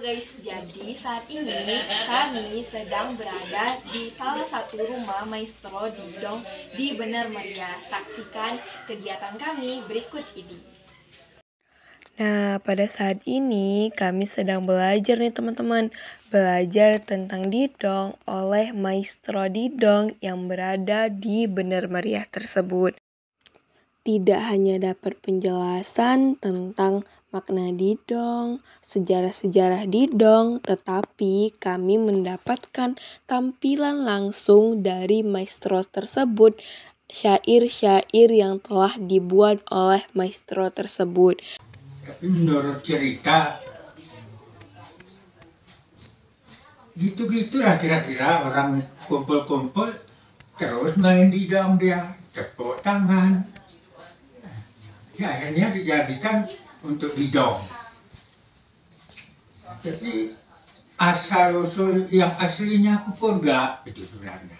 guys, jadi saat ini kami sedang berada di salah satu rumah maestro didong di Bener Meriah. Saksikan kegiatan kami berikut ini. Nah, pada saat ini kami sedang belajar nih teman-teman. Belajar tentang didong oleh maestro didong yang berada di Bener Meriah tersebut. Tidak hanya dapat penjelasan tentang makna didong, sejarah-sejarah didong, tetapi kami mendapatkan tampilan langsung dari maestro tersebut, syair-syair yang telah dibuat oleh maestro tersebut. Tapi menurut cerita, gitu-gitulah kira-kira orang kumpul-kumpul terus main didong, dia tepuk tangan. Ya, akhirnya dijadikan untuk didong. Tapi asal-usul yang aslinya aku pun enggak itu sebenarnya.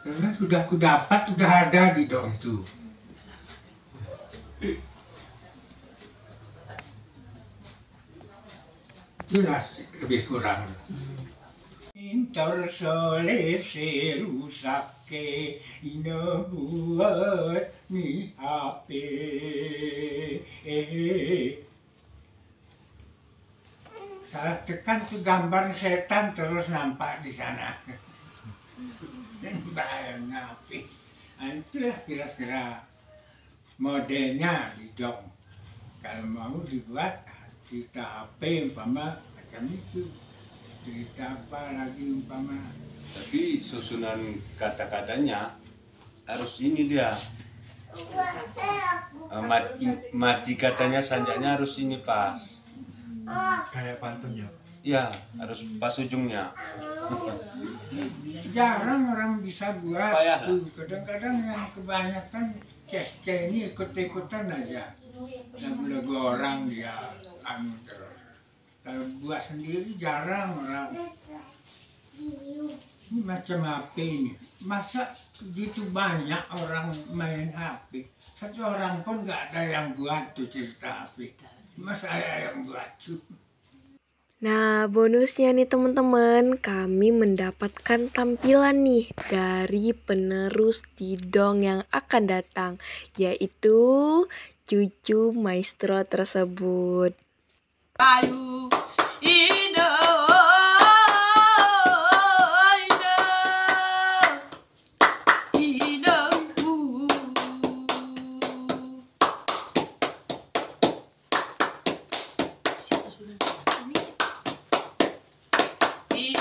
Karena sudah kudapat, sudah ada didong itu. Jelas lebih kurang. Intor sole serusake ino buat mi ape. Salah tekan tuh gambar setan terus nampak di sana. Bayang api. Itulah kira-kira modelnya didong. Kalau mau dibuat cerita apa umpama macam itu. Cerita apa lagi umpama. Tapi susunan kata-katanya harus ini dia. Mati katanya sanjaknya harus ini pas. Kayak pantun ya? Ya, harus pas ujungnya. Jarang orang bisa buat Payah, tuh. Kadang-kadang yang kebanyakan ceh-ceh ini ikut-ikutan aja. Lagu-lagu orang dia anu terus. Kalau buat sendiri jarang orang. Ini macam HP ini. Masa gitu banyak orang main HP. Satu orang pun nggak ada yang buat tuh cerita HP. Cuma saya yang buat tuh. Nah, bonusnya nih teman-teman, kami mendapatkan tampilan nih dari penerus didong yang akan datang, yaitu cucu maestro tersebut. Ayu, Indo, Indo,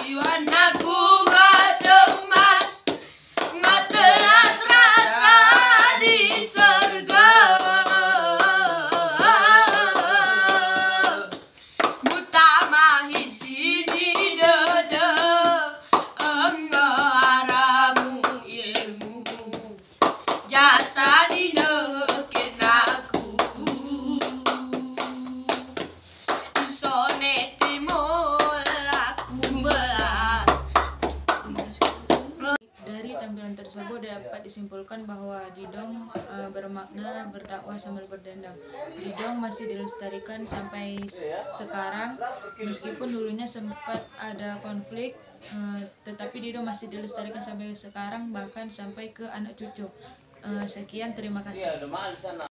Iwan aku ngademas, ngateras rasa di surga. Mutamahi sini dede, enggaramu ilmu, jasa dinekin aku. Sonet timur aku belas. Dari tampilan tersebut dapat disimpulkan bahwa didong bermakna berdakwah sambil berdendam. Didong masih dilestarikan sampai sekarang, meskipun dulunya sempat ada konflik, tetapi didong masih dilestarikan sampai sekarang, bahkan sampai ke anak cucu. Sekian, terima kasih.